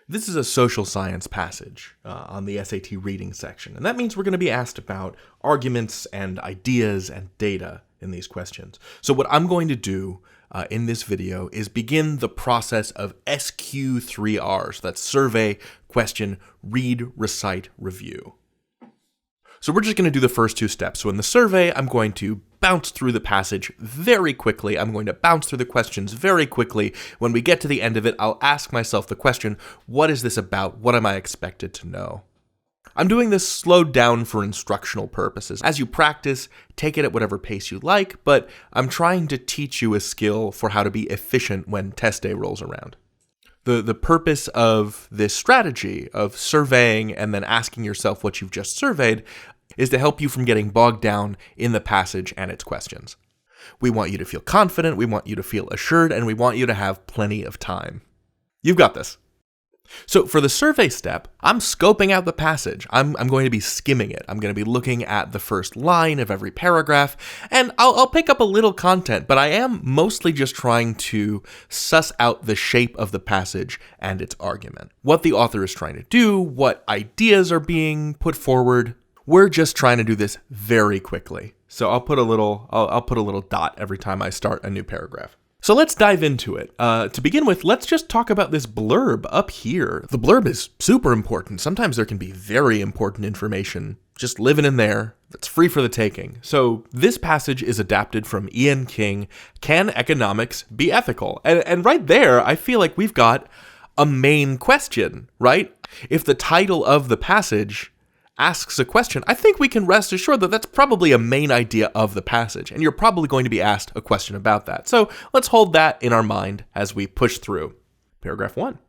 This is a social science passage on the SAT reading section, and that means we're going to be asked about arguments and ideas and data in these questions. So what I'm going to do in this video is begin the process of SQ3Rs, that's survey, question, read, recite, review. So we're just going to do the first two steps. So in the survey, I'm going to bounce through the passage very quickly. I'm going to bounce through the questions very quickly. When we get to the end of it, I'll ask myself the question, what is this about? What am I expected to know? I'm doing this slowed down for instructional purposes. As you practice, take it at whatever pace you like, but I'm trying to teach you a skill for how to be efficient when test day rolls around. The purpose of this strategy of surveying and then asking yourself what you've just surveyed is to help you from getting bogged down in the passage and its questions. We want you to feel confident, we want you to feel assured, and we want you to have plenty of time. You've got this. So for the survey step, I'm scoping out the passage. I'm going to be skimming it. I'm going to be looking at the first line of every paragraph, and I'll pick up a little content, but I am mostly just trying to suss out the shape of the passage and its argument. What the author is trying to do, what ideas are being put forward. We're just trying to do this very quickly. So I'll put a little dot every time I start a new paragraph. So let's dive into it. To begin with, let's just talk about this blurb up here. The blurb is super important. Sometimes there can be very important information just living in there that's free for the taking. So this passage is adapted from Ian King, Can Economics Be Ethical? And right there, I feel like we've got a main question, right? If the title of the passage asks a question, I think we can rest assured that that's probably a main idea of the passage, and you're probably going to be asked a question about that. So let's hold that in our mind as we push through. Paragraph 1.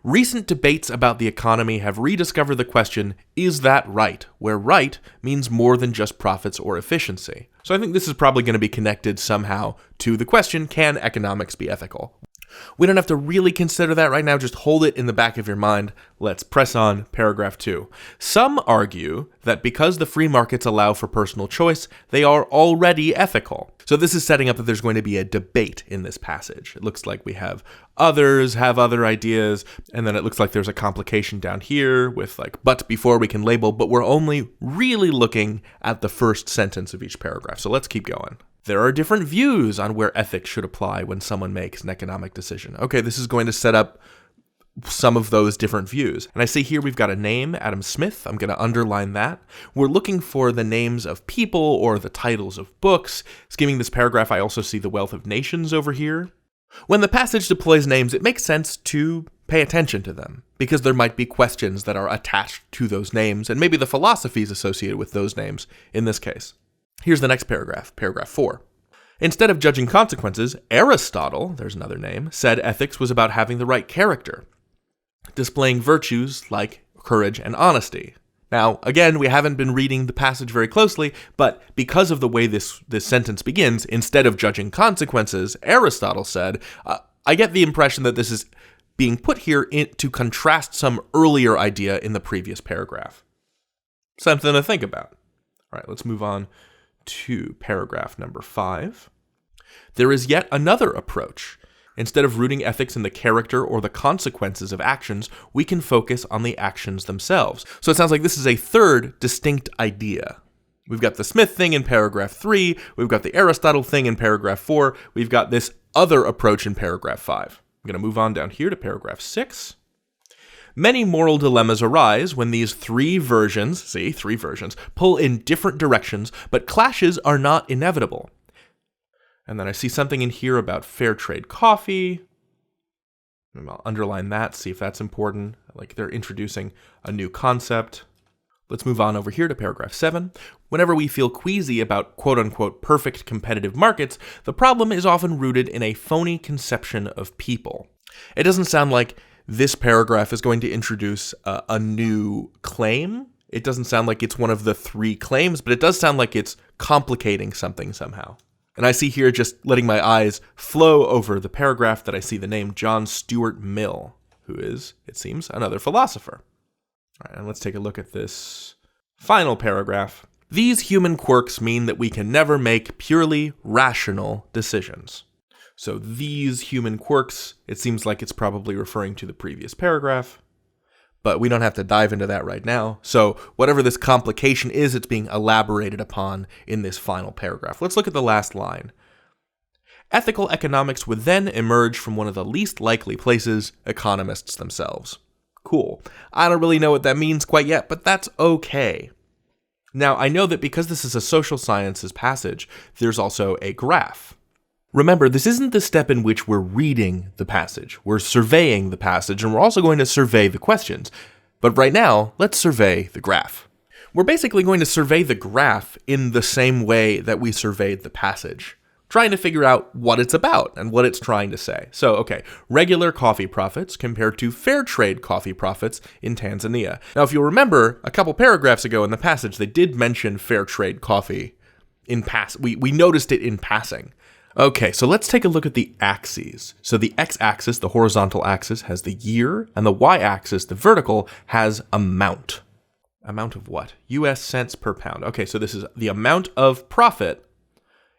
Recent debates about the economy have rediscovered the question, is that right? Where right means more than just profits or efficiency. So I think this is probably going to be connected somehow to the question, can economics be ethical? We don't have to really consider that right now, just hold it in the back of your mind. Let's press on. Paragraph 2. Some argue that because the free markets allow for personal choice, they are already ethical. So this is setting up that there's going to be a debate in this passage. It looks like we have others have other ideas, and then it looks like there's a complication down here with like, but before we can label, but we're only really looking at the first sentence of each paragraph. So let's keep going. There are different views on where ethics should apply when someone makes an economic decision. Okay, this is going to set up some of those different views. And I see here we've got a name, Adam Smith. I'm going to underline that. We're looking for the names of people or the titles of books. Skimming this paragraph, I also see the wealth of nations over here. When the passage deploys names, it makes sense to pay attention to them because there might be questions that are attached to those names and maybe the philosophies associated with those names in this case. Here's the next paragraph, paragraph 4. Instead of judging consequences, Aristotle, there's another name, said ethics was about having the right character, displaying virtues like courage and honesty. Now, again, we haven't been reading the passage very closely, but because of the way this sentence begins, instead of judging consequences, Aristotle said, I get the impression that this is being put here to contrast some earlier idea in the previous paragraph. Something to think about. All right, let's move on to paragraph number 5. There is yet another approach. Instead of rooting ethics in the character or the consequences of actions, we can focus on the actions themselves. So it sounds like this is a third distinct idea. We've got the Smith thing in paragraph 3, we've got the Aristotle thing in paragraph 4, we've got this other approach in paragraph 5. I'm going to move on down here to paragraph 6. Many moral dilemmas arise when these three versions, pull in different directions, but clashes are not inevitable. And then I see something in here about fair trade coffee. I'll underline that, see if that's important. Like they're introducing a new concept. Let's move on over here to paragraph 7. Whenever we feel queasy about quote-unquote perfect competitive markets, the problem is often rooted in a phony conception of people. It doesn't sound like this paragraph is going to introduce a new claim. It doesn't sound like it's one of the 3 claims, but it does sound like it's complicating something somehow. And I see here, just letting my eyes flow over the paragraph, that I see the name John Stuart Mill, who is, it seems, another philosopher. All right, and let's take a look at this final paragraph. These human quirks mean that we can never make purely rational decisions. So these human quirks, it seems like it's probably referring to the previous paragraph. but we don't have to dive into that right now. So whatever this complication is, it's being elaborated upon in this final paragraph. Let's look at the last line. Ethical economics would then emerge from one of the least likely places, economists themselves. Cool. I don't really know what that means quite yet, but that's okay. Now, I know that because this is a social sciences passage, there's also a graph. Remember, this isn't the step in which we're reading the passage. We're surveying the passage, and we're also going to survey the questions. But right now, let's survey the graph. We're basically going to survey the graph in the same way that we surveyed the passage, trying to figure out what it's about and what it's trying to say. So, okay, regular coffee profits compared to fair trade coffee profits in Tanzania. Now, if you'll remember, a couple paragraphs ago in the passage, they did mention fair trade coffee in we noticed it in passing. Okay, so let's take a look at the axes. So the x-axis, the horizontal axis, has the year, and the y-axis, the vertical, has amount. Amount of what? US cents per pound. Okay, so this is the amount of profit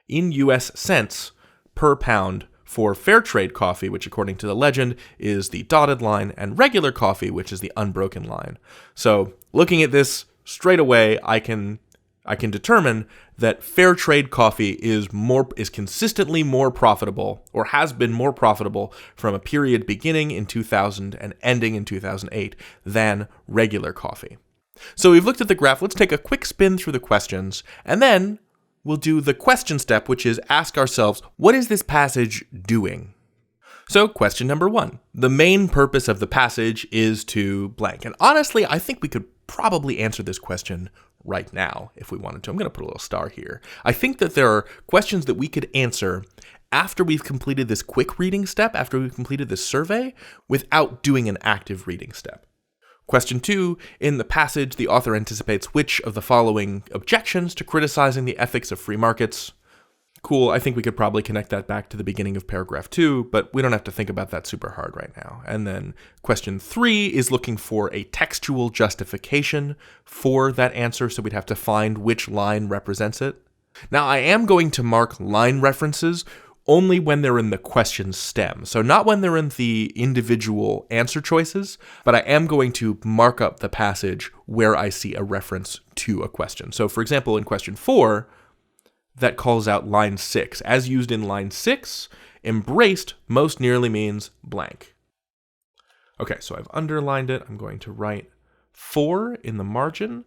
in US cents per pound for fair trade coffee, which according to the legend is the dotted line, and regular coffee, which is the unbroken line. So looking at this straight away, I can determine that fair trade coffee is consistently more profitable, or has been more profitable from a period beginning in 2000 and ending in 2008 than regular coffee. So we've looked at the graph. Let's take a quick spin through the questions, and then we'll do the question step, which is ask ourselves, what is this passage doing? So question number 1, the main purpose of the passage is to blank. And honestly, I think we could probably answer this question right now if we wanted to. I'm going to put a little star here. I think that there are questions that we could answer after we've completed this quick reading step, after we've completed this survey, without doing an active reading step. Question 2, in the passage, the author anticipates which of the following objections to criticizing the ethics of free markets. Cool, I think we could probably connect that back to the beginning of paragraph 2, but we don't have to think about that super hard right now. And then question 3 is looking for a textual justification for that answer, so we'd have to find which line represents it. Now, I am going to mark line references only when they're in the question stem. So not when they're in the individual answer choices, but I am going to mark up the passage where I see a reference to a question. So for example, in question 4, that calls out line 6. As used in line 6, embraced most nearly means blank. Okay, so I've underlined it. I'm going to write 4 in the margin.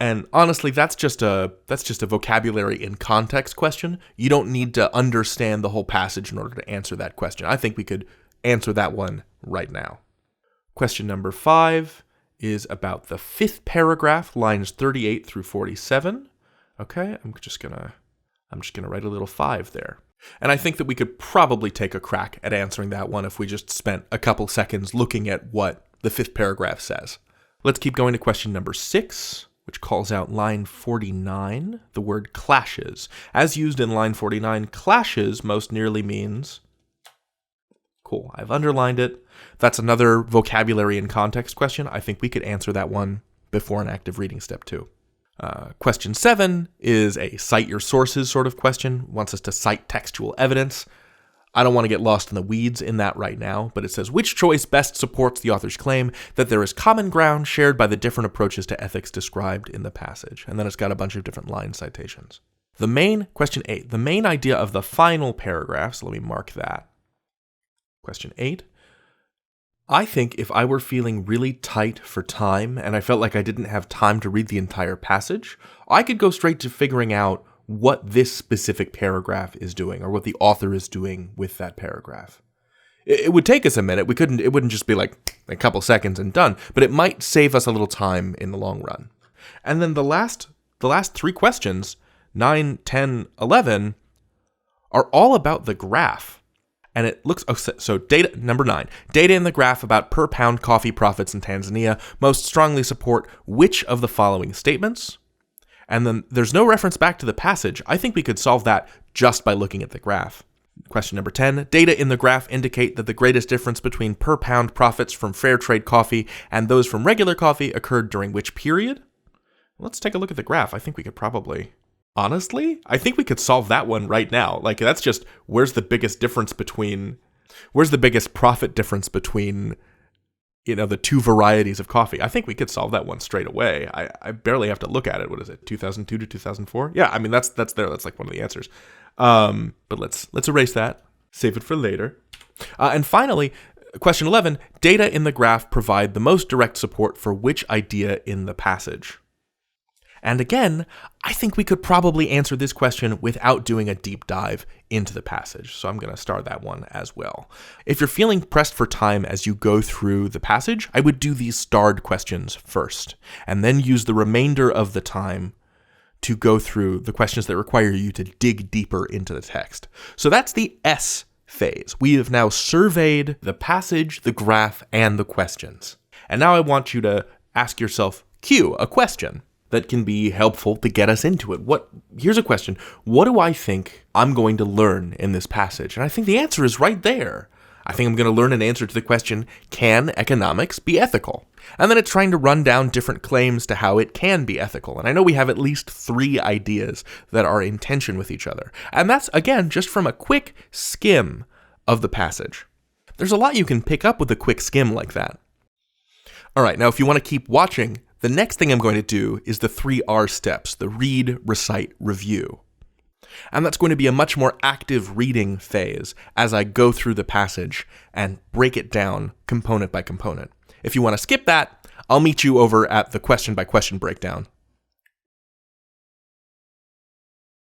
And honestly, that's just a vocabulary in context question. You don't need to understand the whole passage in order to answer that question. I think we could answer that one right now. Question number 5 is about the 5th paragraph, lines 38 through 47. Okay, I'm just gonna write a little 5 there. And I think that we could probably take a crack at answering that one if we just spent a couple seconds looking at what the 5th paragraph says. Let's keep going to question number 6, which calls out line 49, the word clashes. As used in line 49, clashes most nearly means... Cool, I've underlined it. That's another vocabulary and context question. I think we could answer that one before an active reading step 2. Question 7 is a cite your sources sort of question, wants us to cite textual evidence. I don't want to get lost in the weeds in that right now, but it says, which choice best supports the author's claim that there is common ground shared by the different approaches to ethics described in the passage? And then it's got a bunch of different line citations. Question 8, the main idea of the final paragraph, so let me mark that. Question 8, I think if I were feeling really tight for time and I felt like I didn't have time to read the entire passage, I could go straight to figuring out what this specific paragraph is doing or what the author is doing with that paragraph. It would take us a minute. It wouldn't just be like a couple seconds and done, but it might save us a little time in the long run. And then the last 3 questions, 9, 10, 11, are all about the graph. And it looks, so data, number 9, data in the graph about per pound coffee profits in Tanzania most strongly support which of the following statements? And then there's no reference back to the passage. I think we could solve that just by looking at the graph. Question number 10, data in the graph indicate that the greatest difference between per pound profits from fair trade coffee and those from regular coffee occurred during which period? Let's take a look at the graph. I think we could probably... Honestly, I think we could solve that one right now. Like, that's just, where's the biggest profit difference between the two varieties of coffee. I think we could solve that one straight away. I barely have to look at it. What is it, 2002 to 2004? Yeah, I mean, that's there. That's like one of the answers. But let's erase that. Save it for later. And finally, question 11, data in the graph provide the most direct support for which idea in the passage? And again, I think we could probably answer this question without doing a deep dive into the passage. So I'm going to star that one as well. If you're feeling pressed for time as you go through the passage, I would do these starred questions first, and then use the remainder of the time to go through the questions that require you to dig deeper into the text. So that's the S phase. We have now surveyed the passage, the graph, and the questions. And now I want you to ask yourself, Q, a question that can be helpful to get us into it. Here's a question. What do I think I'm going to learn in this passage? And I think the answer is right there. I think I'm going to learn an answer to the question, can economics be ethical? And then it's trying to run down different claims to how it can be ethical. And I know we have at least 3 ideas that are in tension with each other. And that's, again, just from a quick skim of the passage. There's a lot you can pick up with a quick skim like that. All right, now if you want to keep watching, the next thing I'm going to do is the 3 R steps, the read, recite, review. And that's going to be a much more active reading phase as I go through the passage and break it down component by component. If you want to skip that, I'll meet you over at the question by question breakdown